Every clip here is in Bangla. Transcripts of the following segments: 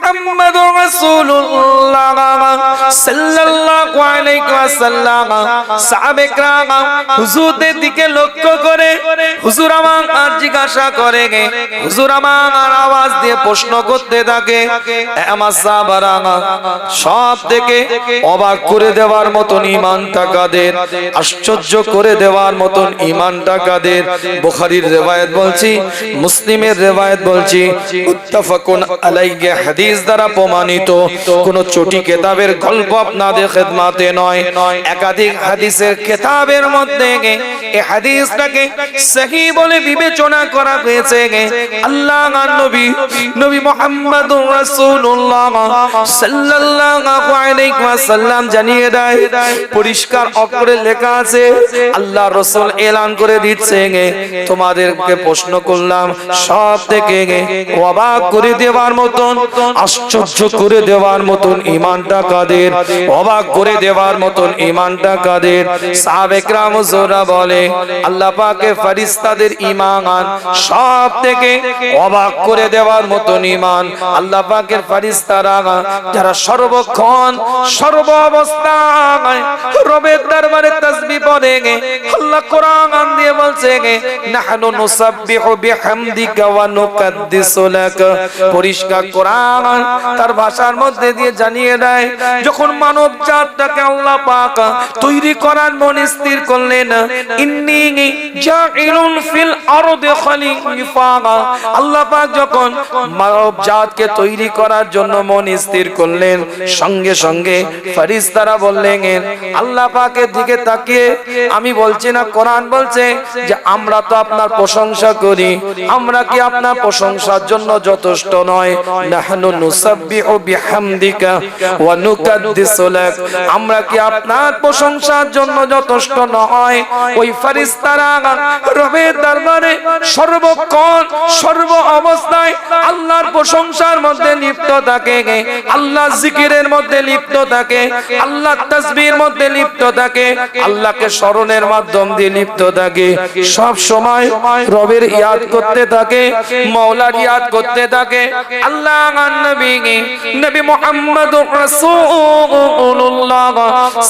মুহাম্মাদুর রাসূলুল্লাহ সাল্লাল্লাহু আলাইহি ওয়াসাল্লাম সাহাবে کرام হুজুরদের দিকে লক্ষ্য করে হুজুর আমার জিজ্ঞাসা করে, হুজুর আমার আওয়াজ দিয়ে প্রশ্ন করতে থাকে। আমার সাহাবারা সব থেকে অবাক করে দেওয়ার মতন ঈমানটা কাদের, আশ্চর্য করে দেওয়ার মতন ঈমানটা কাদের। বুখারীর riwayat বলছি, মুসলিমের riwayat বলছি, মুত্তাফাকুন আলাইহি হাদিস দ্বারা প্রমাণিত। কোন ছোটি কিতাবের গল্প আপনাদের খিদমতে নয়, একাধিক হাদিসের কিতাবের মধ্যে এই হাদিসটাকে সহিহ বলে বিবেচনা করা হয়েছে। আল্লাহর নবী নবী মুহাম্মদুর রাসূলুল্লাহ সাল্লাল্লাহু আলাইহি ওয়াসাল্লাম জানিয়ে দেয়, পরিষ্কার অক্ষরে লেখা আছে, আল্লাহর রাসূল এলান করে দিচ্ছে, তোমাদেরকে প্রশ্ন করলাম সব থেকে অবাক করে দেওয়ার মতন, আশ্চর্য করে দেওয়ার মতন ঈমানটা কাদের, অবাক করে দেওয়ার মতন ঈমানটা কাদের। সাহাবে کرام হুজুরা বলে, আল্লাহ পাকের ফেরেশতাদের ঈমান সব থেকে অবাক করে দেওয়ার মতন ঈমান। আল্লাহ পাকের ফেরেশতারা যারা সর্বক্ষণ সর্ব অবস্থায় রবের দরবারে তাসবিহ পড়ে, আল্লাহ কোরআন দিয়ে বলছে, নাহনু নুসাব্বিহু বিহামদিকা ওয়া নুকাদ্দিসু লাক। পরিষ্কার কোরআন তার ভাষার মধ্যে দিয়ে জানিয়ে দেয়, যখন মানব জাতটাকে আল্লাহ পাক তৈরি করার মন স্থির করলেন, ইন্নী জাইলুন ফিল আরদি খলিফা, আল্লাহ পাক যখন মানব জাতকে তৈরি করার জন্য মন স্থির করলেন, সঙ্গে সঙ্গে ফেরেশতারা বললেন, আল্লাহ পাকের দিকে তাকিয়ে, আমি বলছি না, কোরআন বলছে যে আমরা তো আপনার প্রশংসা করি, আমরা কি আপনার প্রশংসার জন্য যথেষ্ট নয়? নাহনু নুসাব্বিহু বিহামদিকা ওয়া নুকাদ্দিসু লাক, আমরা কি আপনার প্রশংসার জন্য যথেষ্ট নয়? ওই ফেরেশতারা রবের দরবারে সর্বক্ষণ সর্ব অবস্থায় আল্লাহর প্রশংসার মধ্যে লিপ্ত থাকে, আল্লাহর জিকিরের মধ্যে লিপ্ত থাকে, আল্লাহর তাসবিহের মধ্যে লিপ্ত থাকে, আল্লাহকে স্মরণের মাধ্যম দিয়ে লিপ্ত থাকে, সব সময় রবের ইয়াদ করতে থাকে, মাওলার ইয়াদ করতে থাকে। আল্লাহর নবী নবী মুহাম্মদুর রাসূলুল্লাহ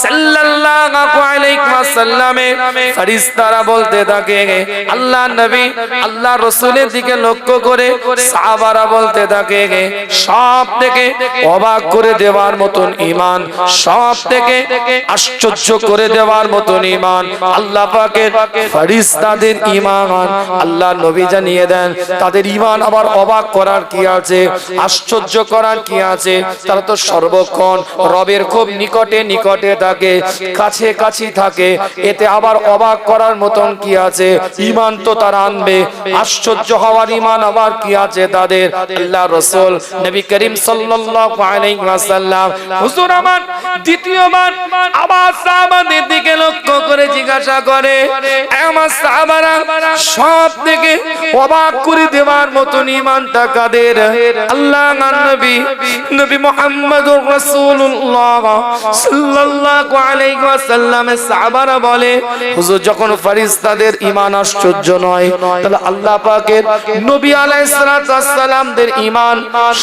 সাল্লাল্লাহু আলাইহি ওয়াসাল্লাম ফেরেশতারা বলতে থাকে, আল্লাহর নবী আল্লাহর রাসূলের দিকে লক্ষ্য করে সাহাবারা বলতে থাকে, সব থেকে অবাক করে দেওয়ার মতন ঈমান, সব থেকে আশ্চর্য করে দেওয়ার মতন ঈমান আল্লাহ পাকের ফেরেশতাদের ঈমান। আল্লাহর নবী জানিয়ে দেন, তাদের ঈমান আবার অবাক করার কি আছে, আশ্চর্য করার কি আছে? তারা তো সর্বক্ষণ রবের খুব নিকটে নিকটে থাকে, কাছে কাছে থাকে, এতে আবার অবাক করার মতন কি আছে? ঈমান তো তারা আনবে, আশ্চর্য হওয়ার ঈমান আবার কি আছে তাদের? আল্লাহর রাসূল নবী করিম সাল্লাল্লাহু আলাইহি ওয়াসাল্লাম হুজুর আমার দ্বিতীয়বার আবার সাহাবাদের দিকে লক্ষ্য করে জিজ্ঞাসা করে, আমার সাহাবারা সব থেকে অবাক করে দেওয়ার মতন ঈমানটা কাদের? আল্লাহর নবী নবী মুহাম্মদুর রাসূলুল্লাহ সাল্লাল্লাহু আলাইহি ওয়াসাল্লামের সাহাবারা বলে, হুজুর যখন ফেরেশতাদের ঈমান আশ্চর্য নয়, তাহলে আল্লাহ পাকের নবী আলাইহিস সালাতু ওয়াস সালামদের ঈমান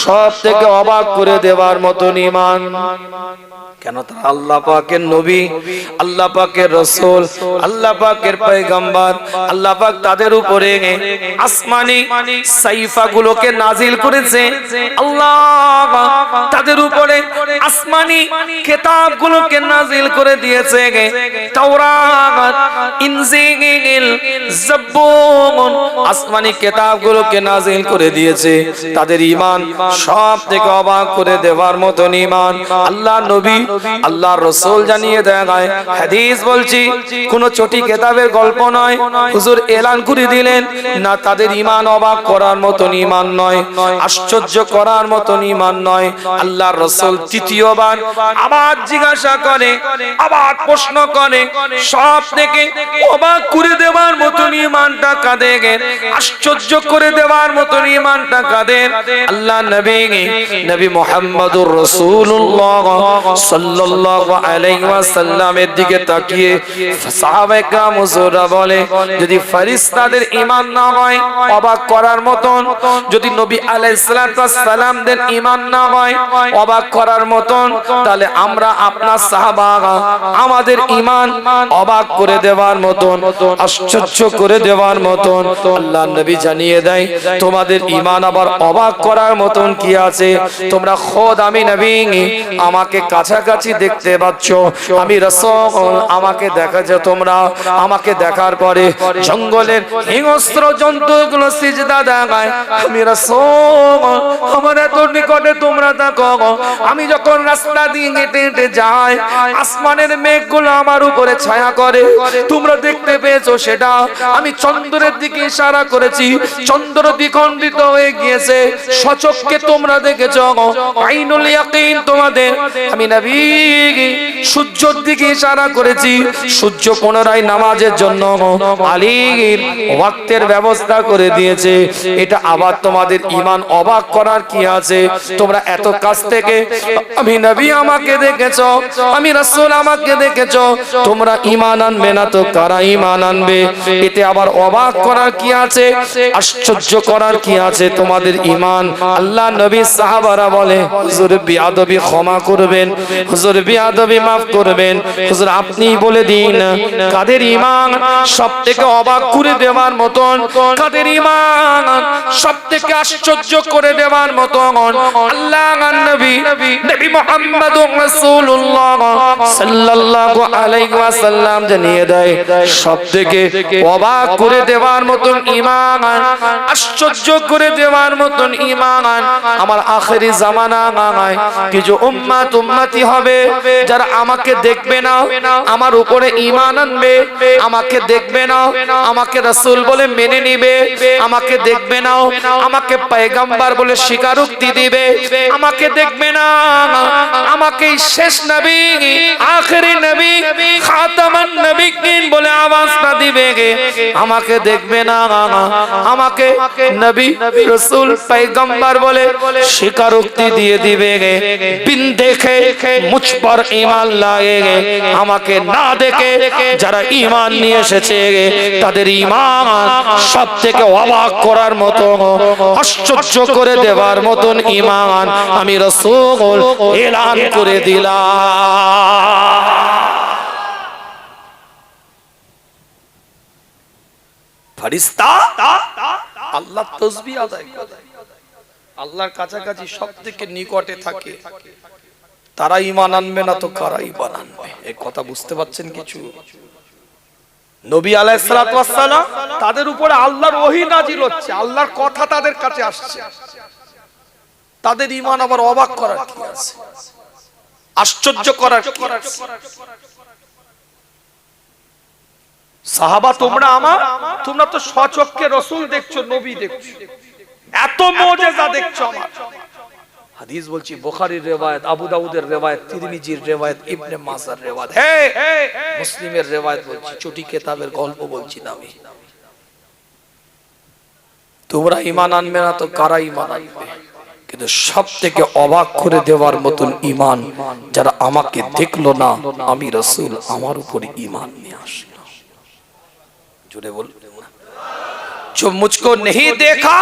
সব থেকে অবাক করে দেওয়ার মতন ঈমান। কেন? তারা আল্লাহ পাকের নবী, আল্লাহ পাকের রাসূল, আল্লাহ পাকের পয়গম্বর। আল্লাহ পাক তাদের উপরে আসমানি সাইফাগুলোকে নাজিল করেছে, আল্লাহ তাদের উপরে আসমানি কিতাবগুলোকে নাজিল করে দিয়েছে, তাওরাত, ইনজিল, জাবুর, আসমানি কিতাবগুলোকে নাজিল করে দিয়েছে। তাদের ঈমান সব থেকে অবাক করে দেওয়ার মতন ঈমান আল্লাহ নবী আল্লাহর রাসূল জানিয়ে দেয়। হাদিস বলছি, কোন ছোটি কিতাবের গল্প নয়, হুজুর এলান করে দিলেন না, তাদের ঈমান অবাক করার মতন ঈমান নয়, আশ্চর্য করার মতন ঈমান নয়। আল্লাহর রাসূল তৃতীয়বার আবার জিজ্ঞাসা করে, আবার প্রশ্ন করে, সব থেকে অবাক করে দেওয়ার মতন ঈমানটা কাদের, আশ্চর্য করে দেওয়ার মতন ঈমানটা কাদের? আল্লাহ নবী নবী মুহাম্মদুর রাসূলুল্লাহ সাল্লাল্লাহু আলাইহি ওয়াসাল্লামের দিকে তাকিয়ে সাহাবায়ে কেরাম হুজুররা বলে, যদি ফেরেশতাদের ঈমান না হয় অবাক করার মতন, যদি নবী আলাইহিস সালাতু ওয়াস সালামদের ঈমান না হয় অবাক করার মতন, তাহলে আমরা আপনার সাহাবা আমাদের ঈমান অবাক করে দেওয়ার মতন, আশ্চর্য করে দেওয়ার মতন আল্লাহর নবী জানিয়ে দেয়, তোমাদের ঈমান আবার অবাক করার মতন কি আছে? তোমরা খোদ আমি নবী আমাকে কাছাকাছি দেখতে পাচ্ছ, আমি রাসূল আমাকে দেখা যায়, তোমরা আমাকে দেখার পরে জঙ্গলের হিংস্র জন্তুগুলো সিজদা দেয়, আমি রাসূল আমার এত নিকটে তোমরা দেখো, আমি যখন রাস্তা দিয়ে হেঁটে হেঁটে যাই আসমানের মেঘগুলো আমার উপরে ছায়া করে, তোমরা দেখতে পেয়েছো সেটা? আমি চন্দ্রের দিকে ইশারা করেছি, চন্দ্র দ্বিখণ্ডিত হয়ে গিয়েছে, সচক্ষে তোমরা দেখেছো, আইনুল ইয়াকিন তোমাদের। আমি নবী সূর্যের দিকে ইশারা করেছি, সূর্য পুনরায় নামাজের জন্য আলীর ওয়াক্তের ব্যবস্থা করে দিয়েছে। এটা আবার তোমাদের ঈমান অবাক করার কি আছে? তোমরা এত কাছ থেকে আমি নবী আমাকে দেখেছো, আমি রাসূল আমাকে দেখেছো, তোমরা ঈমান আনবে না তো কারা ঈমান আনবে? এতে আবার অবাক করার কি আছে? আশ্চর্য করার কি আছে তোমাদের ঈমান? আল্লাহ নবী সাহাবারা বলে, হুজুর বিয়াদবি ক্ষমা করবেন, হুজুর বিয়াদবি মাফ করবেন, হুজুর আপনি বলে দিন কাদের ঈমান সবথেকে অবাক করে দেওয়ার মতন, কাদের ঈমান সবথেকে আশ্চর্য করে দেওয়ার মতন আল্লাহর নবী নবী মুহাম্মদুর রাসূলুল্লাহ সাল্লাল্লাহু আলাইহি ওয়াসাল্লাম জানিয়ে দেয়, সবথেকে অবাক করে দেওয়ার মতন ঈমান, আশ্চর্য করে দেওয়ার মতন ঈমান আমার আখেরি জামানায় কিছু উম্মতি হবে যারা আমাকে দেখবে না, আমার উপরে ঈমান আনবে, আমাকে দেখবে না, আমাকে রাসূল বলে মেনে নিবে, আমাকে দেখবে না, আমাকে পয়গম্বর বলে স্বীকারোক্তি দিবে, আমাকে দেখবে না, আমাকে শেষ নবী আখেরি নবী খাতামান নবীন বলে আওয়াজ না দিবে, আমাকে দেখবে না, আমাকে নবী রাসূল পয়গম্বর বলে স্বীকারোক্তি দিয়ে দিবে, বিন দেখে মুঝ পর ঈমান লায়ে, আমাকে না দেখে যারা ঈমান নিয়ে এসেছে তাদের ঈমান সবথেকে অবাক করার মতো, আশ্চর্য করে দেওয়ার মতন ঈমান আমি রাসূল এলান করে দিলাম। ফেরেশতা আল্লাহর তাসবিহ আদায় করে, আল্লাহর কাছাকাছি সবথেকে নিকটে থাকে, তারা ঈমান আনবে না তো কারা ঈমান আনবে? এই কথা বুঝতে পারছেন কিছু? নবী আলাইহিস সালাতু ওয়াস সালাম তাদের উপরে আল্লাহর ওহী নাজিল হচ্ছে, আল্লাহর কথা তাদের কাছে আসছে, তাদের ঈমান আবার অবাক করার কি আছে? আশ্চর্য করার কি আছে? সাহাবা তোমরা তো স্বচক্ষে রাসূল দেখছো, নবী দেখছো, এত মুজিজা দেখছো। আমার হাদিস বলছি, বুখারীর riwayat, আবু দাউদের riwayat, তিরমিজির riwayat, ইবনে মাজার riwayat, মুসলিমের riwayat বলছি, ছোটি কিতাবের গল্প বলছি না আমি। তোমরা ঈমান আনবে না তো কারা ঈমান আনবে? কিন্তু সবথেকে অবাক করে দেওয়ার মতন ঈমান যারা আমাকে দেখলো না, আমি রাসূল আমার উপরে ঈমান নিয়ে আসলো। জোরে বল, जो मुझको नहीं देखा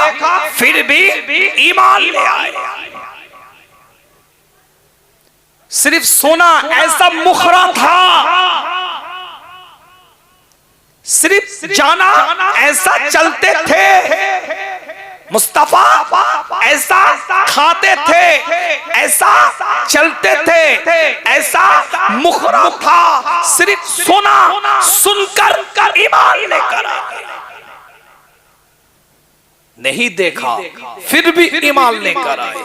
फिर भी ईमान ले आए। सिर्फ सोना ऐसा मुखरा था, सिर्फ जाना ऐसा चलते थे, मुस्तफा ऐसा खाते थे, ऐसा चलते थे, ऐसा मुखरा था, सिर्फ सोना सुनकर ईमान लेकर आए। नहीं देखा फिर भी ईमान लेकर आए।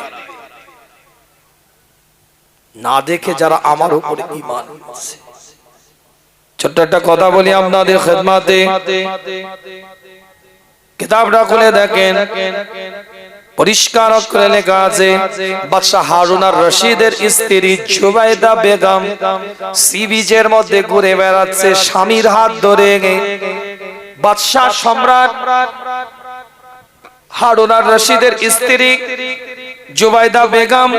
না দেখে যারা আমার উপরে ঈমান আনছে। ছোট্ট একটা কথা বলি আপনাদের খেদমতে, কিতাবটা খুলে দেখেন, পরিষ্কার করে লেখা আছে, বাদশা হারুন আর রশিদের স্ত্রী জুবাইদা বেগম সি বিচের মধ্যে ঘুরে বেড়াচ্ছে স্বামীর হাত ধরে। বাদশা সম্রাট হারুন আর রশিদের স্ত্রী জুবাইদা বেগম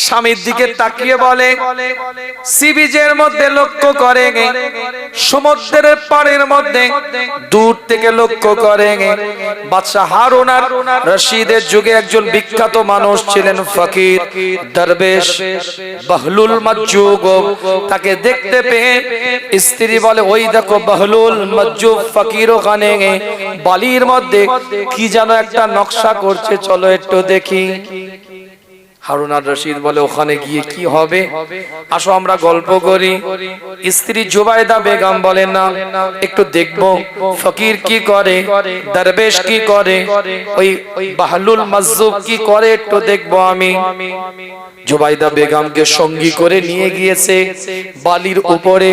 স্বামীর দিকে তাকিয়ে বলে, সি বিচের মধ্যে লক্ষ্য করে, সমুদ্রের পাড়ের মধ্যে দূর থেকে লক্ষ্য করে, বাদশাহ হারুন আর রশিদের যুগে একজন বিখ্যাত মানুষ ছিলেন, ফকির দরবেশ বহলুল মজ্জুব। তাকে দেখতে পেয়ে স্ত্রী বলে, ওই দেখো বহলুল মজ্জুব ফকির ওখানে বালির মধ্যে কি যেন একটা নকশা করছে, চলো একটু দেখি। হারুন আর রশিদ বলে, ওখানে গিয়ে কি হবে, আসো আমরা গল্প করি। স্ত্রী জুবাইদা বেগম বলেন, না একটু দেখবো ফকির কি করে, দরবেশ কি করে, ওই বাহলুল মজ্জুব কি করে, একটু দেখবো আমি। জুবাইদা বেগমকে সঙ্গী করে নিয়ে গিয়েছে বালির উপরে,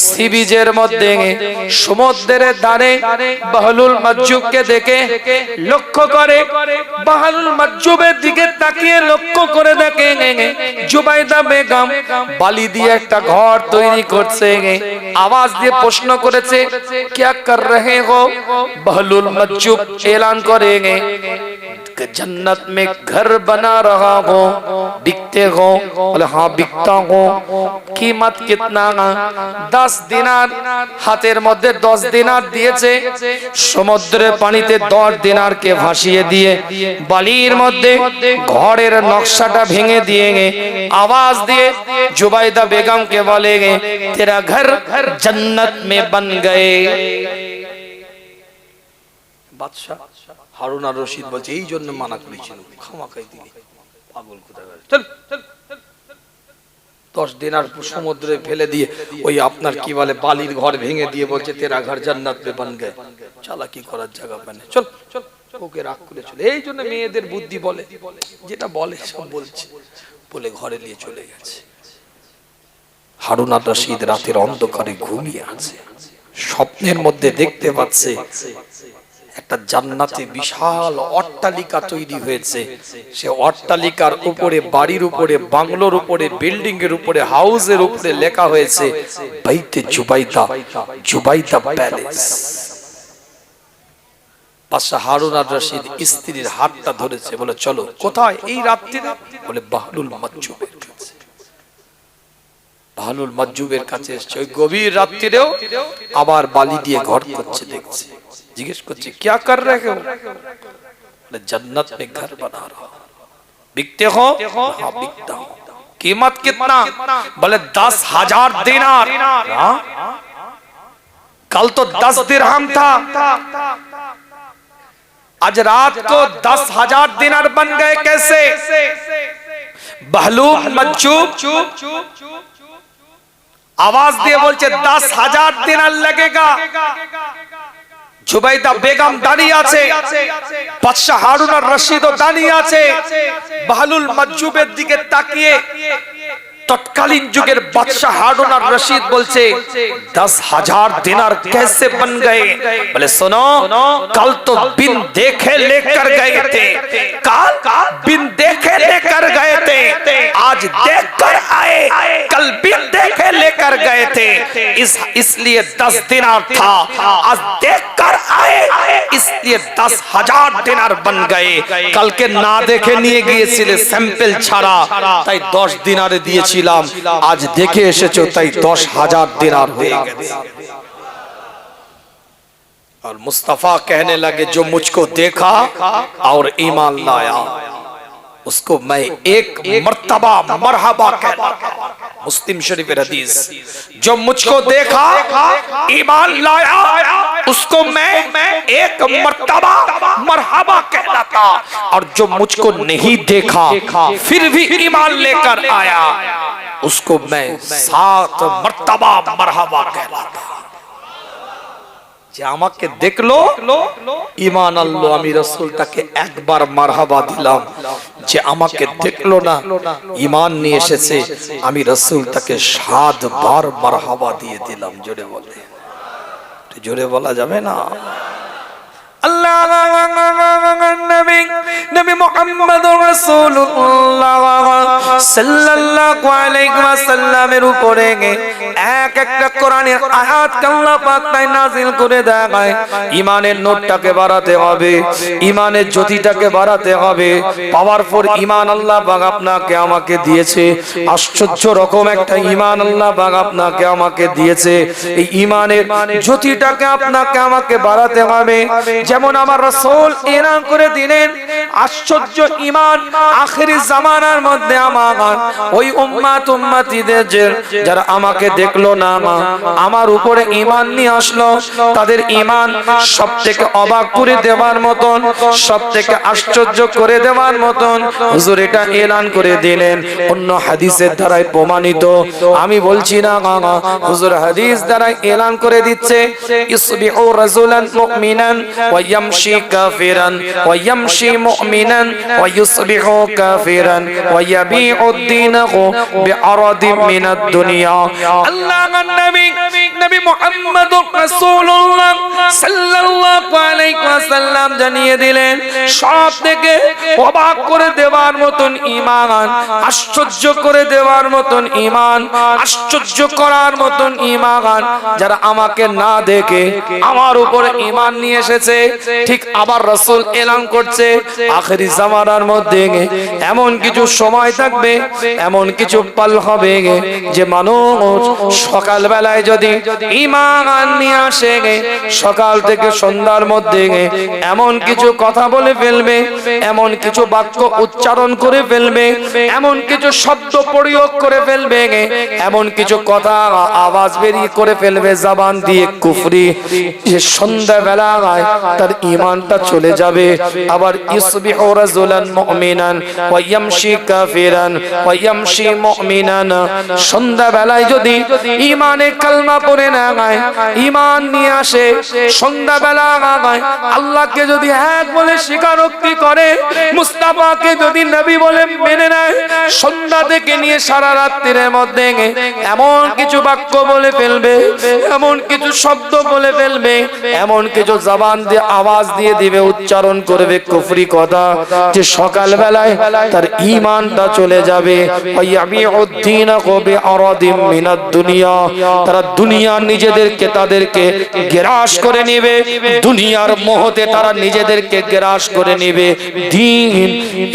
সি বিচের মধ্যে সমুদ্রের ধারে। বাহলুল মজ্জুবকে দেখে লক্ষ্য করে, বাহলুল মজ্জুবের দিকে তাকিয়ে লক্ষ্য করে দেখে জুবাইদা বেগম বালি দিয়ে একটা ঘর তৈরি করছে। আওয়াজ দিয়ে প্রশ্ন করেছে, क्या कर रहे हो? बहलुल मज्जूब ऐलान करेंगे, जन्नत में घर बना रहा हो, बिकते हो? बोले हाँ बिकता हूँ। कीमत कितना? 10 दिनार। हाथेर मध्य 10 दिनार दिएছে, সমুদ্রের পানিতে 10 দিনার কে ভাসিয়ে দিয়ে বালির মধ্যে ঘরের নকশাটা ভেঙে দিয়ে आवाज দিয়ে জুবাইদা বেগম কে বলে, तेरा घर जन्नत में बन गए। বাদশা হারুন আর রশিদ বলছে, এই জন্য মানা করেছিল, খামাখাই দিলি, পাগল কোথাকার, চল চল। 10 দিনার সমুদ্রে ফেলে দিয়ে ওই আপনার কি বলে বালির ঘর ভেঙে দিয়ে বলছে, তেরা ঘর জান্নাত মে বন গয়ে। চালাকি করার জায়গা পায় না, চল চল। ওকে রাগ করে চলে। এই জন্য মেয়েদের বুদ্ধি বলে, যেটা বলে সব বলছে বলে ঘরে নিয়ে চলে গেছে। হারুন আর রশিদ রাতের অন্ধকারে ঘুমিয়ে আছে, স্বপ্নের মধ্যে দেখতে পাচ্ছে একটা জান্নাতে বিশাল অট্টালিকা তৈরি হয়েছে। সে অট্টালিকার উপরে, বাড়ির উপরে, বাংলোর উপরে, বিল্ডিং এর উপরে, হাউসের উপরে লেখা হয়েছে বাইতে জুবাইদা, জুবাইদা প্যালেস। বাদশা হারুন আর রশিদ স্ত্রীর হাতটা ধরেছে, বলে চলো। কোথায়? এই রাত্রিরে? বলে বাহলুল মজ্জুবের কাছে। বাহলুল মজ্জুবের কাছে এসেছে ওই গভীর রাত্রিরেও, আবার বালি দিয়ে ঘর করছে দেখছে। জিজ্ঞেস করছে, क्या कर रहे हो? बोले जन्नत में घर बना रहा हूं। बिकते हो? हाँ बिकता हूं। कीमत कितना? बोले 10,000 दिनार। कल तो 10 दिरहम था, आज रात को 10,000 दिनार बन गए। कैसे? बहलूल मज्जूब आवाज दिए बोलছে 10,000 दिनार लगेगा। জুবাইদা বেগম দাঁড়িয়ে আছে, বাদশা হারুন আর রশিদও দাঁড়িয়ে আছে। বাহলুল মজ্জুবের দিকে তাকিয়ে तत्कालीन जुगेर बादशाह हारून और रशीद बोलছে 10,000 दिनार कैसे बन गए? बोले सुनो, कल तो बिन देखे लेकर गए थे, कल बिन देखे लेकर गए थे, आज देख कर आए, कल बिन देखे लेकर गए थे, इसलिए 10 दिनार था, आज देख कर आए, इसलिए 10,000 दिनार बन गए। कल के ना देखे নিয়ে গিয়েছিলে স্যাম্পল ছাড়া, তাই 10 দিনারে দিয়েছি, आज देखे एसेছো তাই 10,000 दिनार হয়ে গেছে। और मुस्तफा कहने लगे, जो मुझको देखा और ईमान लाया उसको मैं एक मर्तबा मरहबा कहलाता। मुस्लिम शरीफ हदीस, जो मुझको देखा ईमान लाया उसको मैं एक मर्तबा मरहबा कहलाता, और जो मुझको नहीं देखा फिर भी ईमान लेकर आया उसको मैं 7 मर्तबा मरहबा कहलाता। যে আমাকে দেখলো ঈমান আনলো, আমি রাসূল তাকে একবার মারহাবা দিলাম। যে আমাকে দেখলো না, ঈমান নিয়ে এসেছে, আমি রাসূল তাকে 7 বার মারহাবা দিয়ে দিলাম। জোরে বলে, জোরে বলা যাবে না? আল্লাহ নবী নবী মুহাম্মদুর রাসূলুল্লাহ সাল্লাল্লাহু আলাইহি ওয়াসাল্লামের উপরে এক একটা কোরআনের আয়াত আল্লাহ পাক তাই নাযিল করে দেয়। ঈমানের নোটটাকে বাড়াতে হবে, ঈমানের জ্যোতিটাকে বাড়াতে হবে। পাওয়ারফুল ঈমান আল্লাহ পাক আপনাকে আমাকে দিয়েছে, আশ্চর্য রকম একটা ঈমান আল্লাহ পাক আপনাকে আমাকে দিয়েছে। এই ঈমানের জ্যোতিটাকে আপনাকে আমাকে বাড়াতে হবে। যেমন আমার রাসূল এলান করে দিলেন আশ্চর্য ঈমান আখিরি জামানার মধ্যে আমার ওই উম্মতিদের যারা আমাকে দেখলো না, আমার উপরে ঈমান নিয়ে আসলো, তাদের ঈমান সবথেকে অবাক করে দেওয়ার মতন, সবথেকে আশ্চর্য করে দেওয়ার মতন হুজুর এটা এলান করে দিলেন। অন্য হাদিসের দ্বারাই প্রমাণিত, আমি বলছি না, হুজুর হাদিস দ্বারাই এলান করে দিচ্ছে। ইসবিহু রাজুলান মুমিনান ওয়া ইয়ামশি কাফিরান ওয়া ইয়ামশি মুমিনান ওয়া ইসবিহু কাফিরান ওয়া ইয়াবিউ দ্দীনাহু বিআরাদিন মিনাদ দুনিয়া। আল্লাহর নবী মুহাম্মদুর রাসূলুল্লাহ সাল্লাল্লাহু আলাইহি ওয়াসাল্লাম জানিয়ে দিলেন সব থেকে অবাক করে দেওয়ার মতন ঈমান, আশ্চর্য করে দেওয়ার মতন ঈমান, আশ্চর্য করার মতন ঈমান যারা আমাকে না দেখে আমার উপরে ঈমান নিয়ে এসেছে। ঠিক আবার রাসূল এলান করছে আখিরি জামানার মধ্যে এমন কিছু সময় থাকবে, এমন কিছু পাল হবে যে মানুষ সকাল বেলায় যদি ঈমান নিয়ে আসে সকাল থেকে সন্ধ্যার মধ্যে এমন কিছু কথা বলে ফেলবে, এমন কিছু বাক্য উচ্চারণ করে ফেলবে, এমন কিছু শব্দ প্রয়োগ করে ফেলবে, এমন কিছু কথা আওয়াজ বেরিয়ে করে ফেলবে জবান দিয়ে কুফরি, যে সন্ধ্যা বেলায় তার ঈমানটা চলে যাবে। আবার ইসবিহু রাজুলান মুমিনান ওয়া ইয়ামশি কাফিরান ওয়া ইয়ামশি মুমিনান, সন্ধ্যা বেলায় যদি ঈমানে কালমা পড়ে না ঈমান নিয়ে আসে, সন্ধ্যা বেলা আল্লাহকে যদি এক বলে স্বীকারোক্তি করে, মুস্তাফাকে যদি নবী বলে মেনে নেয়, সন্ধ্যা থেকে নিয়ে সারা রাত্রির মধ্যে এমন কিছু বাক্য বলে ফেলবে, এমন কিছু শব্দ বলে ফেলবে, এমন কিছু জবান দিয়ে আওয়াজ দিয়ে দিবে, উচ্চারণ করবে কুফরি কথা, যে সকাল বেলায় তার ঈমানটা চলে যাবে। তারা দুনিয়া নিজেদেরকে তাদেরকে গ্রাস করে নেবে, দুনিয়ার মোহতে তারা নিজেদেরকে গ্রাস করে নেবে। দ্বীন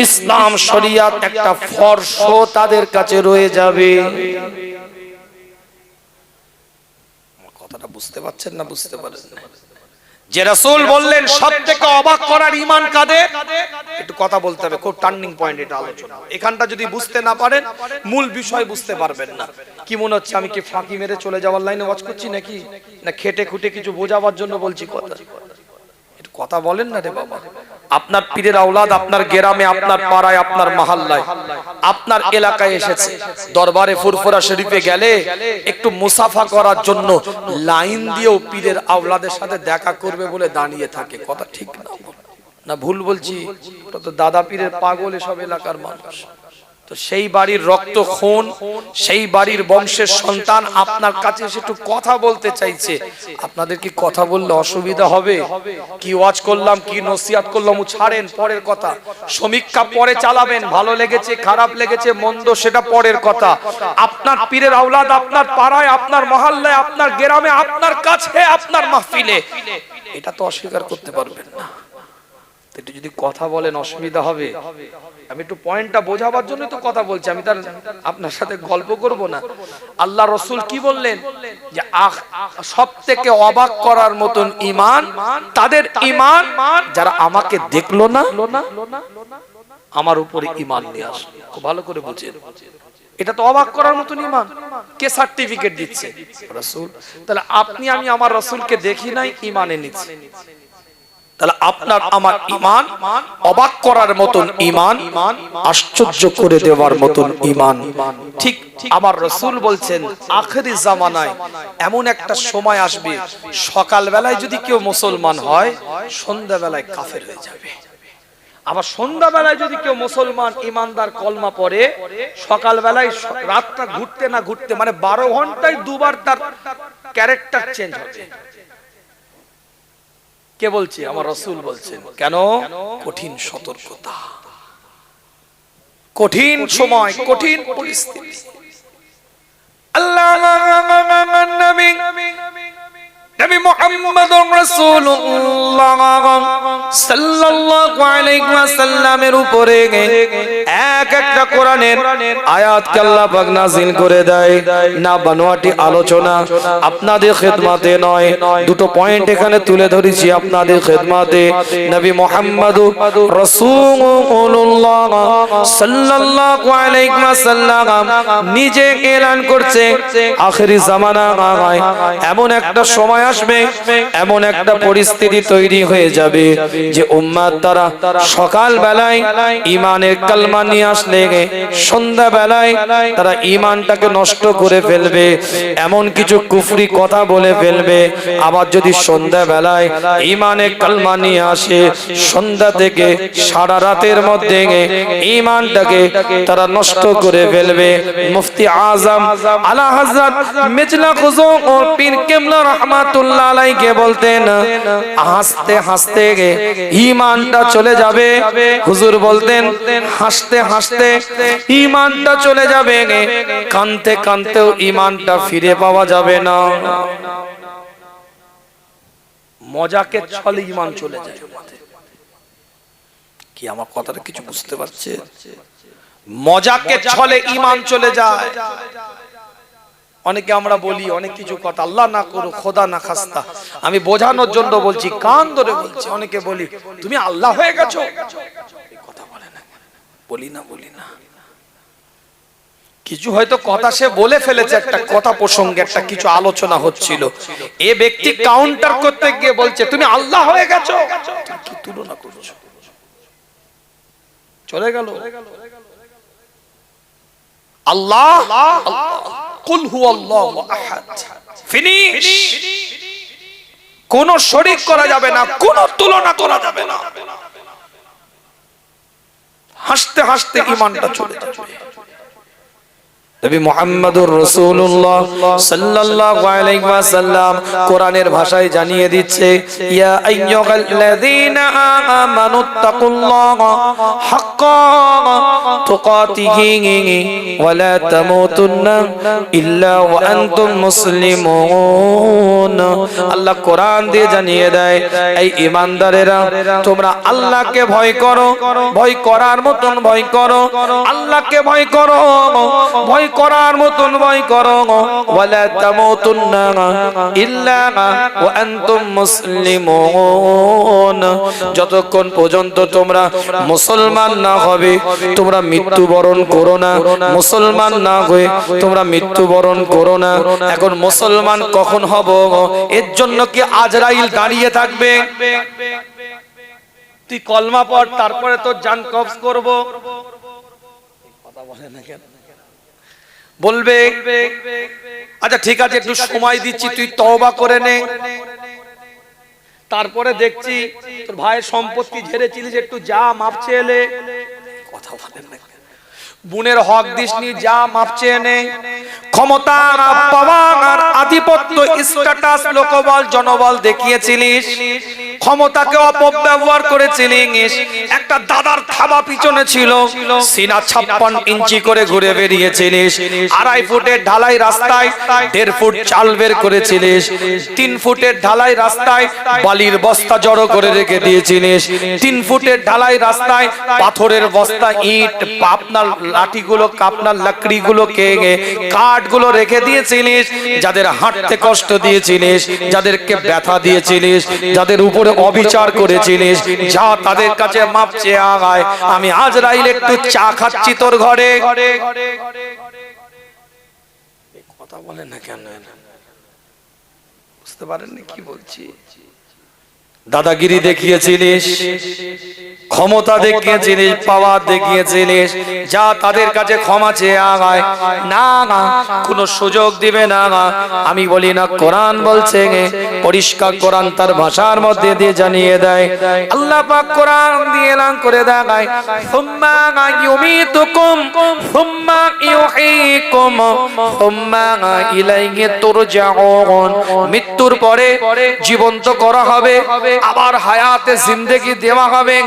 ইসলাম শরিয়াত একটা ফরজ তাদের কাছে রয়ে যাবে। কথাটা বুঝতে পারছেন না? বুঝতে পারছেন না? যে রাসূল বললেন সবথেকে অবাক করার ঈমান কাদের, একটু কথা বলতে হবে, খুব টার্নিং পয়েন্ট এটা আলোচনা। এখানটা যদি বুঝতে না পারেন মূল বিষয় বুঝতে পারবেন না। কি মনে হচ্ছে আমি কি ফাঁকি মেরে চলে যাওয়ার লাইনে ওয়াজ করছি নাকি, না খেটে খুঁটে কিছু বোঝাবার জন্য বলছি কথা? একটু কথা বলেন না রে বাবা। আপনার পীরের আওলাদ আপনার গ্রামে, আপনার পাড়ায়, আপনার মহল্লায়, আপনার এলাকায় এসেছে, দরবারে ফুরফুরা শরীফে গেলে একটু মুসাফা করার জন্য লাইন দিয়েও পীরের আওলাদের সাথে দেখা করবে বলে দাঁড়িয়ে থাকে। কথা ঠিক না ভুল বলছি? ওটা তো দাদা পীরের পাগল এসব এলাকার মানুষ। তো সেই বাড়ির রক্ত খুন, সেই বাড়ির বংশের সন্তান আপনার কাছে এসে একটু কথা বলতে চাইছে, আপনাদের কি কথা বললে অসুবিধা হবে? কি ওয়াজ করলাম, কি নসিহত করলাম ছাড়েন, পরের কথা। সমীক্ষা পরে চালাবেন, ভালো লেগেছে খারাপ লেগেছে মন্দ সেটা পরের কথা। আপনার পীরের আওলাদ আপনার পাড়ায়, আপনার মহল্লায়, আপনার গ্রামে, আপনার কাছে, আপনার মাহফিলে, এটা তো অস্বীকার করতে পারবেন না। একটু যদি কথা বলেন অসুবিধা হবে। আমি একটু পয়েন্টটা বোঝাবার জন্য তো কথা বলছি, আমি তার আপনার সাথে গল্প করব না। আল্লাহ রাসূল কি বললেন যে সবথেকে অবাক করার মতন ঈমান তাদের ঈমান যারা আমাকে দেখলো না, আমার উপরে ঈমান নিয়ে আসলো। খুব ভালো করে বুঝেন, এটা তো অবাক করার মতন ঈমান। কে সার্টিফিকেট দিচ্ছে? রাসূল। তাহলে আপনি আমি আমার রাসূলকে দেখি নাই, ঈমান এনেছি। তাহলে আপনার আমার ঈমান অবাক করার মতন ঈমান, আশ্চর্য করে দেওয়ার মতন ঈমান। ঠিক আমার রাসূল বলছেন আখিরি জামানায় এমন একটা সময় আসবে, সকাল বেলায় যদি কেউ মুসলমান হয় সন্ধ্যা বেলায় কাফের হয়ে যাবে। আবার সন্ধ্যা বেলায় যদি কেউ মুসলমান ইমানদার কলমা পড়ে, সকাল বেলায় রাতটা ঘুরতে না ঘুরতে মানে 12 ঘন্টায় দুবার তার ক্যারেক্টার চেঞ্জ হবে। কে বলছে? আমার রাসূল বলছেন। কেন? কঠিন সতর্কতা, কঠিন সময়, কঠিন পরিস্থিতি। আল্লাহ নবী নবী মুহাম্মদুর রাসূলুল্লাহ সাল্লাল্লাহু আলাইহি ওয়াসাল্লামের উপরে এক একটা কোরআনের আয়াতকে আল্লাহ পাক নাযিল করে দেয়। না বানোয়াটি আলোচনা, আপনাদের খিদমতে নয়। দুটো পয়েন্ট এখানে তুলে ধরেছি আপনাদের খিদমতে। নবী মুহাম্মদুর রাসূলুল্লাহ সাল্লাল্লাহু আলাইহি ওয়াসাল্লাম নিজে এলান করছে আখিরি জামানা এমন একটা সময় আসবে, এমন একটা পরিস্থিতি তৈরি হয়ে যাবে যে উম্মাত তারা সকাল বেলায় ঈমানের কালমা নিয়ে আসলে সন্ধ্যা বেলায় তারা ঈমানটাকে নষ্ট করে ফেলবে, এমন কিছু কুফরি কথা বলে ফেলবে। আবার যদি সন্ধ্যা বেলায় ঈমানের কালমা নিয়ে আসে, সন্ধ্যা থেকে সারা রাতের মধ্যে ঈমানটাকে তারা নষ্ট করে ফেলবে। মুফতি আজম আলা হযরত মিজলা খুজু পীর কেবলা রাহমাতুল্লাহ আলাইহি বলতেন, হাসতে হাসতে ঈমানটা চলে যাবে। হুজুর বলতেন হাসতে হাসতে ঈমানটা চলে যাবে, কানতে কানতেও ঈমানটা ফিরে পাওয়া যাবে না। মজাকে ছলে ঈমান চলে যায়। কি আমার কথাটা কিছু বুঝতে পারছে? মজাকে ছলে ঈমান চলে যায়। অনেকে আমরা বলি অনেক কিছু কথা, আল্লাহ না করো, খোদা না খাস্তা, আমি বোঝানোর জন্য বলছি, কান ধরে বলছি। অনেকে বলি তুমি আল্লাহ হয়ে গেছো, কথা বলে না, বলি না। কিছু হয়তো কথা সে বলে ফেলেছে, একটা কথা প্রসঙ্গে একটা কিছু আলোচনা হচ্ছিল, এ ব্যক্তি কাউন্টার করতে গিয়ে বলছে তুমি আল্লাহ হয়ে গেছো, কি তুলনা করছো? চলে গেল আল্লাহ, কুল হুয়াল্লাহু আহাদ, ফিনিশ। কোন শরীক করা যাবে না, কোন তুলনা করা যাবে না। হাসতে হাসতে ঈমানটা চলে যাবে। নবী মুহাম্মদুর রাসূলুল্লাহ সাল্লাল্লাহু আলাইহি ওয়াসাল্লাম কোরআনের ভাষায় জানিয়ে দিচ্ছে, ইয়া আইয়ুহাল্লাযীনা আমানুত্তাকুল্লাহা হাক্কা তুকাতিহি ওয়া লা তামুতুন্না ইল্লা ওয়া আনতুম মুসলিমুন। আল্লাহ কোরআন দিয়ে জানিয়ে দেয়, এই ঈমানদারেরা তোমরা আল্লাহকে ভয় করো, ভয় করার মতন ভয় করো, আল্লাহকে ভয় করো, ভয় করার মতন ভয় করো, ওয়ালা তামুতুন্না ইল্লা ওয়া আনতুম মুসলিমুন। যতক্ষণ পর্যন্ত তোমরা মুসলমান না হবে তোমরা মৃত্যুবরণ করো না, মুসলমান না হয়ে তোমরা মৃত্যুবরণ করো না। এখন মুসলমান কখন হব? এর জন্য কি আজরাইল দাঁড়িয়ে থাকবে? তুই কলমা পড়, তারপরে তোর জান কবজ করব, কথা বলে না কেন? বলবে আচ্ছা ঠিক আছে একটু সময় দিচ্ছি, তুই তওবা করে নে, তারপরে দেখছি তোর ভাইয়ের সম্পত্তি ঝেড়েছিলিস, একটু যা মাপ চেয়ে এলে, কথা বলেন না। বুনের হক দিসনি, যা মাপ চেয়ে নে। ক্ষমতা পাওয়ার আধিপত্য, স্ট্যাটাস, লোকবল, জনবল দেখিয়েছিলিস, ক্ষমতাকে অপব্যবহার করেছিলিস। একটা দাদার থাবা পিছনে ছিল, সিনা 56 ইঞ্চি করে ঘুরে বেরিয়েছিলিস। 2.5 ফুটের ঢালাই রাস্তায় 1.5 ফুট চাল বের করেছিলিস। 3 ফুটের ঢালাই রাস্তায় বালির বস্তা জড়ো করে রেখে দিয়েছিলিস। 3 ফুটের ঢালাই রাস্তায় পাথরের বস্তা, ইট, আপনার লাঠিগুলো, আপনার লাকড়িগুলো কাঠগুলো রেখে দিয়েছিলিস। যাদের হাঁটতে কষ্ট দিয়েছিলিস, যাদেরকে ব্যথা দিয়েছিলিস, যাদের উপরে অবিচার করেছিলিস, যা তাদের কাছে মাপ চেয়ে আগায়। আমি আজরাইল একটু চা খাচ্ছি তোর ঘরে, কথা বলেন না কেন? বুঝতে পারেননি কি বলছি? দাদাগিরি দেখিয়েছিলিস, ক্ষমতা দেখিয়েছিলিস, পাওয়ার দেখিয়েছিলিস, যা তাদের কাছে ক্ষমা চেয়ে আগায়। না না, কোনো সুযোগ দিবে না। আমি বলি না, কোরআন বলছে পরিষ্কার কোরআন তার ভাষার মধ্যে দিয়ে জানিয়ে দেয়। আল্লাহ পাক কোরআন দিয়ে এলান করে দেয়, সুম্মা ইউমিতুকুম সুম্মা ইউহয়িকুম সুম্মা ইলাইহি তুরজাউন। মৃত্যুর পরে জীবন্ত করা হবে, আবার হায়াতে জিন্দেগি দেওয়া হবে।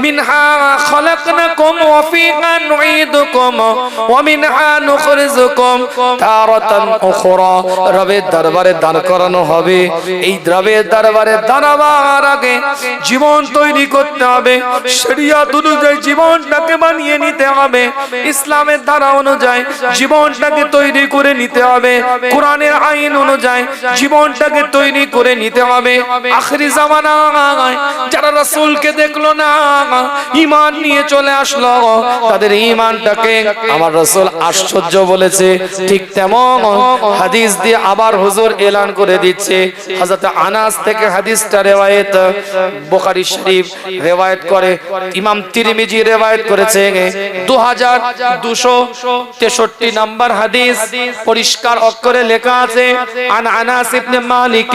মিনহা খলাকনাকুম ওয়া ফিহা নুঈদুকুম ওয়া মিনহা নুখরিজুকুম তারাতান উখরা। রবের দরবারে দাঁড় করানো হবে। এই রবের দরবারে দাঁড়াবার আগে জীবন তৈরি করতে হবে, শরিয়ত অনুযায়ী জীবনটাকে বানিয়ে নিতে হবে, ইসলামের ধারা অনুযায়ী জীবনটাকে তৈরি করে নিতে হবে, কোরআনের আইন অনুযায়ী জীবনটাকে তৈরি করে নিতে হবে। আখিরি জামানায় যারা রাসূলকে দেখলো না, ঈমান নিয়ে চলে আসলো, তাদের ঈমানটাকে আমার রাসূল আশ্চর্য বলেছে। ঠিক তেমন হাদিস দিয়ে আবার হুজুর এলান করে দিচ্ছে। হযরত আনাস থেকে হাদিসটা রিওয়ায়াত, বুখারী শরীফ রিওয়ায়াত করে, ইমাম তিরমিজি রিওয়ায়াত করেছে। 2263 নম্বর হাদিস, পরিষ্কার অক্ষরে লেখা আছে, আন আনাস ইবনে মালিক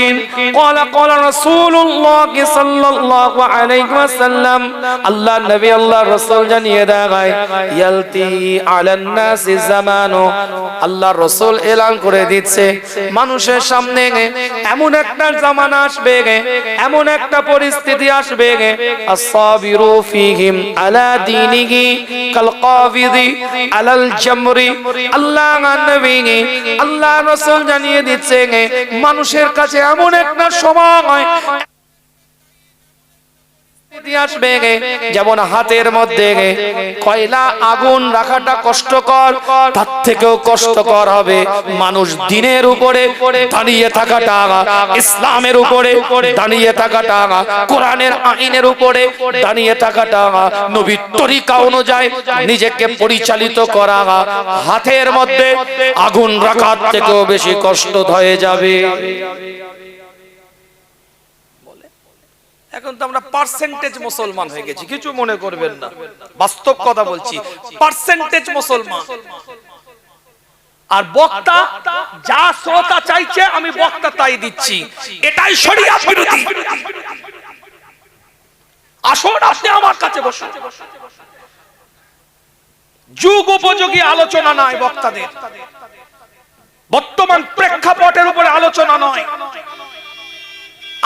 قال قال رسول الله صلى الله عليه وسلم। আল্লাহ নবী আল্লাহ রাসূল জানিয়ে দেয়, ইয়ালতি আলান নাস জামানু। আল্লাহ রাসূল এলান করে দিচ্ছে, মানুষের সামনে এমন একটা জামানা আসবে, এমন একটা পরিস্থিতি আসবে, আস-সাবিরু ফীহিম আলা দীনিহি কাল কাবিদি আলাল জামরি। আল্লাহ নবী আল্লাহ রাসূল জানিয়ে দিচ্ছে, মানুষের কাছে এমন একটা সময় আসবে যেমন হাতের মধ্যে কয়লা আগুন রাখাটা কষ্টকর, তার থেকেও কষ্টকর হবে মানুষ দিনের উপরে দাঁড়িয়ে থাকাটা, ইসলামের উপরে দাঁড়িয়ে থাকাটা, কোরআনের আইনের উপরে দাঁড়িয়ে থাকাটা, নবীর তরিকা অনুযায়ী নিজেকে পরিচালিত করা হাতের মধ্যে আগুন রাখার থেকেও বেশি কষ্ট হয়ে যাবে। এখন তো আমরা পার্সেন্টেজ মুসলমান হয়ে গেছি, কিছু মনে করবেন না, বাস্তব কথা বলছি, পার্সেন্টেজ মুসলমান। আর বক্তা যা শ্রোতা চাইছে আমি বক্তা তাই দিচ্ছি, এটাই শরিয়ত বিরোধী। আসুন আপনি আমার কাছে বসুন, যুগ উপযোগী আলোচনা নয় বক্তাদের, বর্তমান প্রেক্ষাপটের উপরে আলোচনা নয়।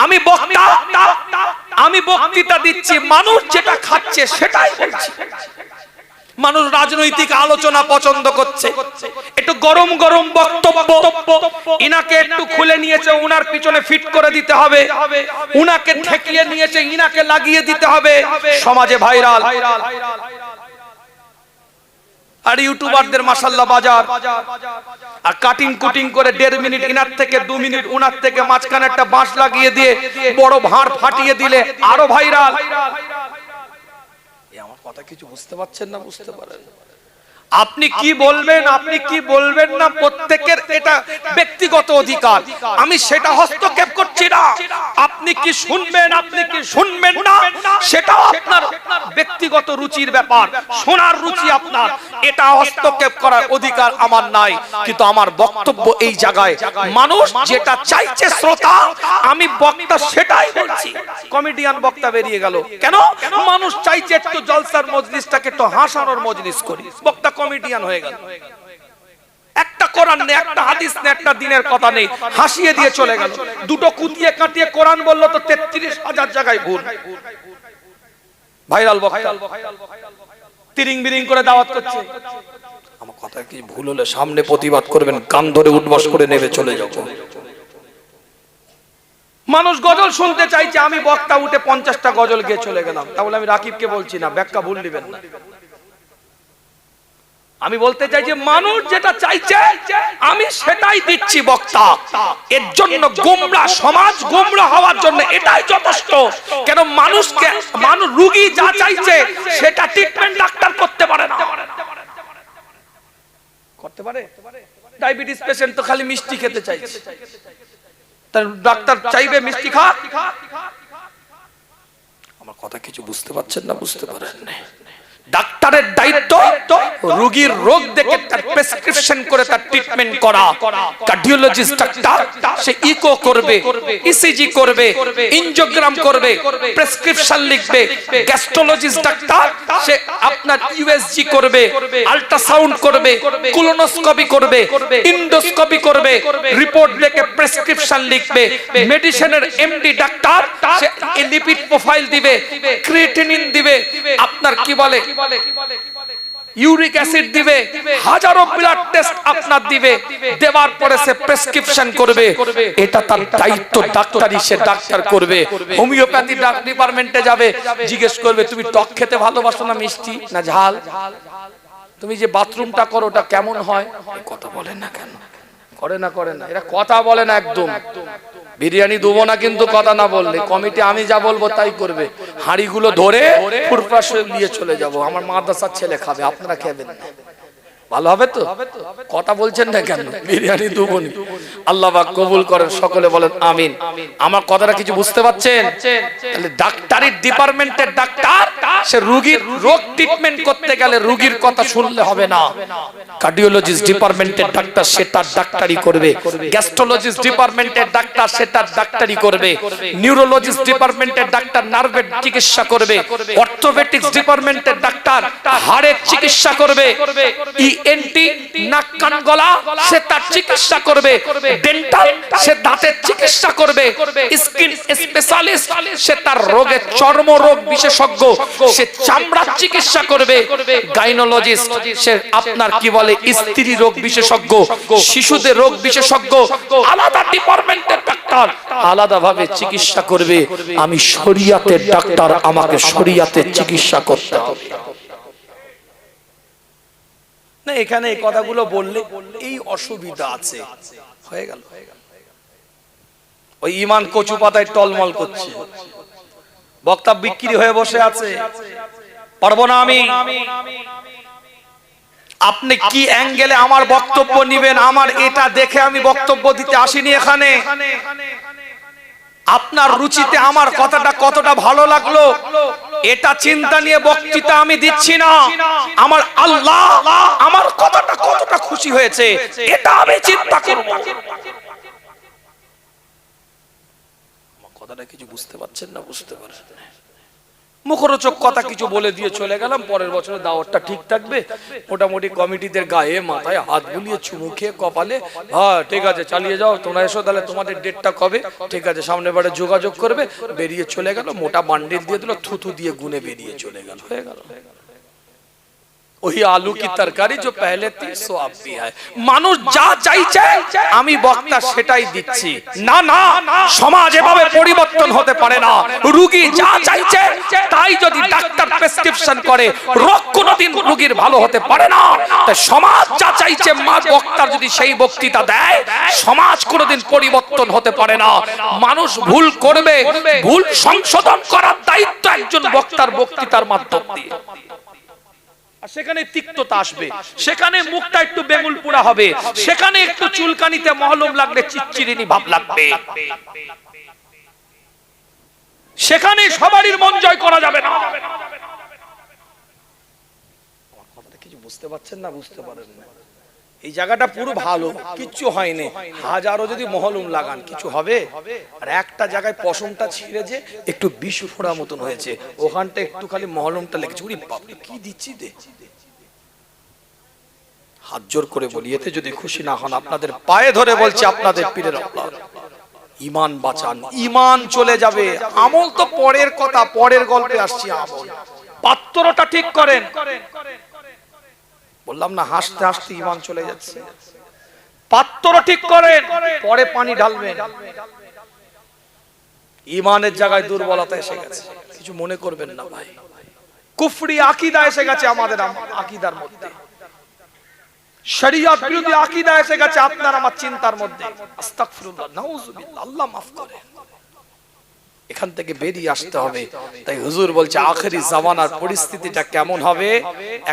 আমি বক্তা, আমি বক্তৃতা দিচ্ছি, মানুষ যেটা খাচ্ছে সেটাই বলছি। মানুষ রাজনৈতিক আলোচনা পছন্দ করছে, একটু গরম গরম বক্তব্য, ইনাকে একটু খুলে নিয়েছে উনার পিছনে ফিট করে দিতে হবে, উনাকে ঠেকিয়ে নিয়েছে ইনাকে লাগিয়ে দিতে হবে, সমাজে ভাইরাল। আর ইউটিউবারদের মাশাআল্লাহ বাজার, আর কাটিং কুটিং করে 1.5 মিনিট ইনার থেকে 2 মিনিট উনার থেকে মাঝখানে একটা বাঁশ লাগিয়ে দিয়ে বড় ভাঁড় ফাটিয়ে দিলে আরো ভাইরাল। আমার কথা কিছু বুঝতে পারছেন না? বুঝতে পারেন? আপনি কি বলবেন, আপনি কি বলবেন না, প্রত্যেকের এটা ব্যক্তিগত অধিকার, আমি সেটা হস্তক্ষেপ করছি না। আপনি কি শুনবেন, আপনি কি শুনবেন না, সেটা আপনার ব্যক্তিগত রুচির ব্যাপার, শোনার রুচি আপনার, এটা হস্তক্ষেপ করার অধিকার আমার নাই। কিন্তু আমার বক্তব্য এই জায়গায়, মানুষ যেটা চাইছে শ্রোতা, আমি বক্তা সেটাই বলছি। কমেডিয়ান বক্তা বেরিয়ে গেল কেন? মানুষ চাইছে একটু জলসার মজলিসটাকে একটু হাসানোর মজলিস করি, বক্তা কমেডিয়ান হয়ে গেল। একটা কোরআন নেই, একটা হাদিস নেই, একটা দিনের কথা নেই, হাসিয়ে দিয়ে চলে গেল। দুটো কুতিয়ে কাটিয়ে কোরআন বললো তো 33,000 জায়গায় ভুল। ভাইরাল বক্তা তিরিং বিরিং করে দাওয়াত করছে। আমার কথা কি ভুল হলে সামনে প্রতিবাদ করবেন, কান ধরে উঠবাস করে নেবে চলে যাব। মানুষ গজল শুনতে চাইছে, আমি বক্তা উঠে 50টা গজল গিয়ে চলে গেলাম। তাহলে আমি রাকিবকে বলছি না, ব্যাখ্যা ভুল দিবেন না। আমি বলতে চাই যে মানুষ যেটা চাইছে আমি সেটাই দিচ্ছি বক্তা। এর জন্য গোমরা সমাজ, গোমরা হওয়ার জন্য এটাই যথেষ্ট। কেন মানুষকে, মানুষ রোগী যা চাইছে সেটা ট্রিটমেন্ট ডাক্তার করতে পারে না। করতে পারে? ডায়াবেটিস পেশেন্ট তো খালি মিষ্টি খেতে চাইছে, তার ডাক্তার চাইবে মিষ্টি খা। আমার কথা কিছু বুঝতে পারছেন না? বুঝতে পারেন না? ডাক্তারের দায়িত্ব রোগীর রোগ দেখে তার প্রেসক্রিপশন করে তার ট্রিটমেন্ট করা। কার্ডিওলজিস্ট ডাক্তার সে ইকো করবে, ইসিজি করবে, এনজিওগ্রাম করবে, প্রেসক্রিপশন লিখবে। গ্যাস্ট্রোলজিস্ট ডাক্তার সে আপনার ইউএসজি করবে, আল্ট্রাসাউন্ড করবে, কোলোনোস্কোপি করবে, ইন্ডোস্কোপি করবে, রিপোর্ট দেখে প্রেসক্রিপশন লিখবে। মেডিসিনের এমডি ডাক্তার সে লিপিড প্রোফাইল দিবে, ক্রিয়েটিনিন দিবে, আপনার কি বলে ইউরিক অ্যাসিড দিবে, হাজারো ব্লাড টেস্ট আপনার দিবে, দেওয়ার পরে সে প্রেসক্রিপশন করবে। এটা তার দায়িত্ব, ডাক্তারি সে ডাক্তার করবে। হোমিওপ্যাথি ডিপার্টমেন্টে যাবে, জিজ্ঞেস করবে তুমি টক খেতে ভালোবাসো না মিষ্টি না ঝাল, তুমি যে বাথরুমটা করো ওটা কেমন হয়, কথা বলে না কেন, করে না এরা কথা বলে না একদম। বিরিয়ানি দেবো না কিন্তু কথা না বললে, কমিটি আমি যা বলবো তাই করবে। হাঁড়িগুলো ধরে ফুরফাস নিয়ে চলে যাব, আমার মাদ্রাসার ছেলে খাবে, আপনারা খাবেন না, ভালো হবে তো? কথা বলছেন না কেন? বিরিয়ানি দেবো না, আল্লাহ পাক কবুল করেন, সকলে বলেন আমিন। আমার কথাটা কিছু বুঝতে পারছেন? তাহলে ডাক্তারি ডিপার্টমেন্টের ডাক্তার সে রোগীর রোগ ট্রিটমেন্ট করতে গেলে রোগীর কথা শুনলে হবে না। কার্ডিওলজিস্ট ডিপার্টমেন্টের ডাক্তার সে তার ডাক্তারি করবে, গ্যাস্ট্রোলজিস্ট ডিপার্টমেন্টের ডাক্তার সে তার ডাক্তারি করবে, নিউরোলজিস্ট ডিপার্টমেন্টের ডাক্তার নার্ভের চিকিৎসা করবে, অর্থোপেডিক্স ডিপার্টমেন্টের ডাক্তার হাড়ের চিকিৎসা করবে, ইএনটি নাক কান গলা সে তার চিকিৎসা করবে, ডেন্টাল সে দাঁতের চিকিৎসা করবে, স্কিন স্পেশালিস্ট সে তার রোগের চর্মরোগ বিশেষজ্ঞ সে চামড়ার চিকিৎসা করবে, গাইনোলজিস্ট সে আপনার কি বলে স্ত্রী রোগ বিশেষজ্ঞ, শিশুদের রোগ বিশেষজ্ঞ। আলাদা ডিপার্টমেন্টের ডাক্তার আলাদাভাবে চিকিৎসা করবে। আমি শরিয়াতের ডাক্তার, আমাকে শরিয়াতের চিকিৎসা করতে হবে। না এখানে এই কথাগুলো বললে এই অসুবিধা আছে, হয়ে গেল। ওই ঈমান কচু পাতায় টলমল করছে, বক্তা বিক্রি হয়ে বসে আছে, পারবো না আমি। আপনি কি অ্যাঙ্গেলে আমার বক্তব্য নিবেন, আমার এটা দেখে আমি বক্তব্য দিতে আসিনি এখানে। আপনার রুচিতে আমার কথাটা কতটা ভালো লাগলো এটা চিন্তা নিয়ে বক্তৃতা আমি দিচ্ছি না। আমার আল্লাহ আমার কথাটা কতটা খুশি হয়েছে এটা আমি চিন্তা করব। আমার কথাটা কিছু বুঝতে পারছেন না? বুঝতে পারছেন? মুখরোচক কথা কিছু বলে দিয়ে চলে গেলাম, পরের বছর দাওয়াতটা ঠিক থাকবে। মোটামুটি কমিটিদের গায়ে মাথায় হাত বুলিয়ে চুমু খেয়ে কপালে, হ্যাঁ ঠিক আছে চালিয়ে যাও, তোমরা এসো, তাহলে তোমাদের ডেটটা কবে, ঠিক আছে সামনে বারে যোগাযোগ করবে। বেরিয়ে চলে গেল, মোটা বান্ডিল দিয়ে দিল, থুথু দিয়ে গুনে বেরিয়ে চলে গেল, হয়ে গেল। वही आलू की तरकारी जो पहले थी सो अब भी है। মানুষ যা চাইছে আমি বক্তা সেটাই দিচ্ছি। না না, সমাজ এভাবে পরিবর্তন হতে পারে না। রোগী যা চাইছে তাই যদি ডাক্তার প্রেসক্রিপশন করে, রোগ কোনোদিন রোগীর ভালো হতে পারে না। তাই সমাজ যা চাইছে মা বক্তা যদি সেই বক্তৃতা দেয়, সমাজ কোনোদিন পরিবর্তন হতে পারে না। মানুষ ভুল করবে, ভুল সংশোধন করার দায়িত্ব একজন বক্তার বক্তৃতার মাধ্যম দিয়ে। সেখানে তিক্ততা আসবে, সেখানে মুখটা একটু বেঙ্গুল পোড়া হবে, সেখানে একটু চুলকানিতে মহলম লাগলে চিচ্চিরিনি ভাব লাগবে, সেখানে সবারই মন জয় করা যাবে না। কথাটা কিছু বুঝতে পারছেন না? বুঝতে পারেন না? এই জায়গাটা পুরো ভালো, কিচ্ছু হয়নি, হাজারো যদি মহলম লাগান কিছু হবে? আর একটা জায়গায় পশমটা ছিঁড়ে যে একটু বিষ ফোড়া মতন হয়েছে, ওখানটা একটু খালি মহলমটা লেগেছে, উনি বাপরে কি দিচ্ছি দে। হাত জোর করে বলি, এতে যদি খুশি না হন আপনাদের পায়ে ধরে বলছি, আপনাদের পীরের আওলাদ, ঈমান বাঁচান, ঈমান চলে যাবে। আমল তো পরের কথা, পরের গল্পে আসছি। আমল পাত্রটা ঠিক করেন, বললাম না হাসতে হাসতে ঈমান চলে যাচ্ছে। পাত্র ঠিক করেন, পরে পানি ঢালবেন। ঈমানের জায়গায় দুর্বলতা এসে গেছে, কিছু মনে করবেন না ভাই। কুফরি আকীদা এসে গেছে আমাদের আকীদার মধ্যে, শরিয়ত বিরোধী আকীদা এসে গেছে আপনার আমার চিন্তার মধ্যে। আস্তাগফিরুল্লাহ, নাউযুবিল্লাহ, আল্লাহ মাফ করে। এখান থেকে বেরিয়ে আসতে হবে। তাই হুজুর বলছে আখেরি জামানার পরিস্থিতিটা কেমন হবে?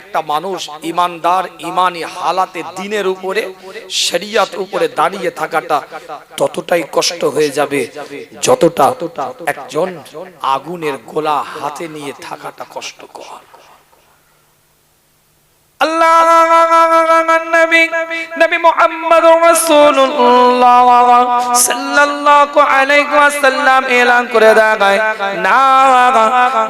একটা মানুষ ইমানদার, ইমানি হালাতে দিনের উপরে, শরিয়ত উপরে দাঁড়িয়ে থাকাটা ততটাই কষ্ট হয়ে যাবে যতটা একজন আগুনের গোলা হাতে নিয়ে থাকাটা কষ্টকর। আল্লাহ নবী মুহাম্মদুর রাসূলুল্লাহ সাল্লাল্লাহু আলাইহি ওয়াসাল্লাম এলান করে দেয়, না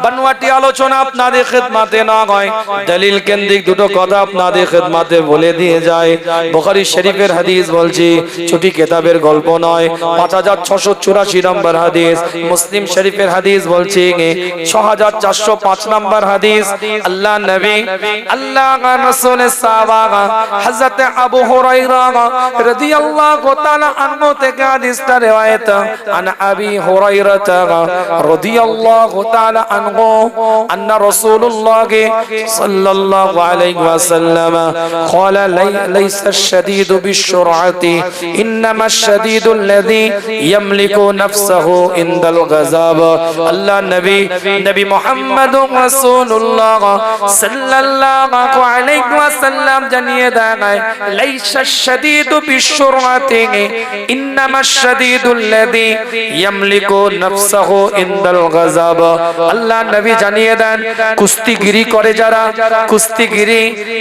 বানওয়াটি আলোচনা আপনাদের খিদমতে না হয়, দলিল কেন্দ্রিক দুটো কথা আপনাদের খিদমতে বলে দিয়ে যায়। বুখারী শরীফের হাদিস বলছি, ছোটি কিতাবের গল্প নয়, 5684 নম্বর হাদিস। মুসলিম শরীফের হাদিস বলছি 6405 নম্বর হাদিস। আল্লাহ নবী আল্লাহ রাসূলের সাহাবা হযরত আবু হুরায়রা রাদিয়াল্লাহু তাআলা আনহু থেকে হাদিসটা riwayat আন আবি হুরায়রা রাদিয়াল্লাহু তাআলা আনহু আন্না রাসূলুল্লাহ সাল্লাল্লাহু আলাইহি ওয়াসাল্লাম قال ليس الشديد بالسرعة إنما الشديد الذي يملك نفسه عند الغضب। আল্লাহ নবী মুহাম্মদ রাসূলুল্লাহ সাল্লাল্লাহু আলাইহি ওয়াসাল্লাম জানিয়ে দেয়, লাইসা শাদীদু বিসুরআতি ইন্নামা শাদীদুল্লাযী ইয়ামলিকু নাফসাহু ইনদাল গাযাব। আল্লাহ নবী জানিয়ে দেন, কুস্তিগিরি করে যারা,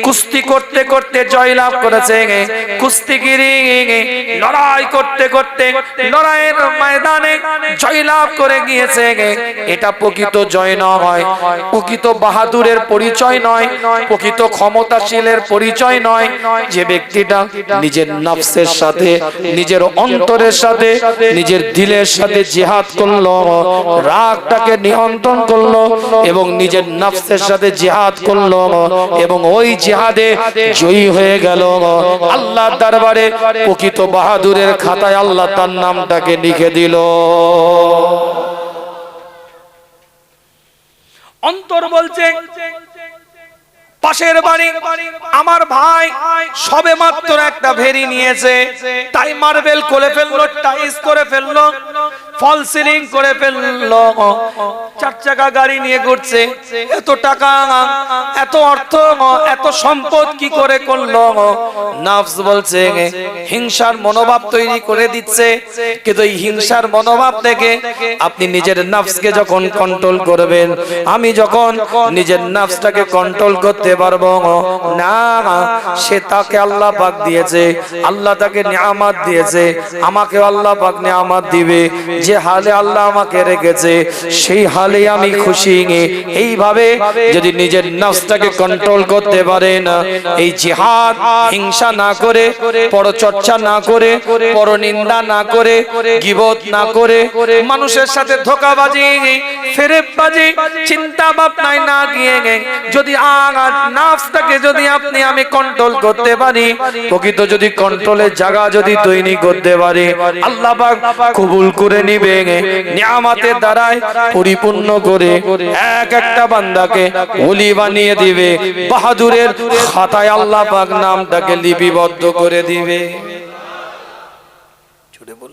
কুস্তি করতে করতে জয়লাভ করেছে, কুস্তিগিরি লড়াই করতে করতে লড়াইয়ের ময়দানে জয়লাভ করে গিয়েছে, এটা প্রকৃত জয় নয়, প্রকৃত বাহাদুরের পরিচয় নয়, প্রকৃত ক্ষমতাশীলের পরিচয় নয়। যে ব্যক্তিটা নিজের নফসের সাথে, নিজের অন্তরের সাথে, নিজের দিলের সাথে জিহাদ করলো, রাগটাকে নিয়ন্ত্রণ করলো এবং নিজের নফসের সাথে জিহাদ করলো এবং ওই জিহাদে জয়ী হয়ে গেল, আল্লাহর দরবারে প্রকৃত বাহাদুরের খাতায় আল্লাহ তার নামটাকে লিখে দিল। অন্তর বলছে পাশের বাড়ি আমার ভাই সবে মাত্র একটা ভেরি নিয়েছে, তাই মার্বেল করে ফেললো, টাইলস করে ফেললো, ফল সিলিং করে ফেললো, 4 চাকা গাড়ি নিয়ে ঘুরছে, এত টাকা, এত অর্থ, এত সম্পদ কি করে করলো? নফস বলছে, হিংসার মনোভাব তৈরি করে দিচ্ছে। কিন্তু এই হিংসার মনোভাব থেকে আপনি নিজের নফসকে যখন কন্ট্রোল করবেন, আমি যখন নিজের নফসটাকে কন্ট্রোল করতে পারবো না, সে তাকে আল্লাহ পাক দিয়েছে, আল্লাহ তাকে নিয়ামত দিয়েছে, আমাকে আল্লাহ পাক নিয়ামত দিবে। যে হালে আল্লাহ আমাকে রেখেছে সেই হালে আমি খুশি। এইভাবে যদি নিজের নফসটাকে কন্ট্রোল করতে পারেন, এই জিহাদ হিংসা না করে, পরচর্চা না করে, পরনিন্দা না করে, গীবত না করে, মানুষের সাথে ধোঁকাবাজি, ফেরেববাজি, চিন্তা ভাবনায় না গিয়ে যদি নফসটাকে যদি আমি কন্ট্রোল করতে পারি, প্রকৃত যদি কন্ট্রোলের জায়গা যদি তৈরি করতে পারি, আল্লাহ পাক কবুল করে নিবে, নিয়ামতের দ্বারাই পরিপূর্ণ করে এক একটা বান্দাকে ওলি বানিয়ে দিবে, বাহাদুরের খাতায় আল্লাহ পাক নামটাকে লিপিবদ্ধ করে দিবে। জোরে বল।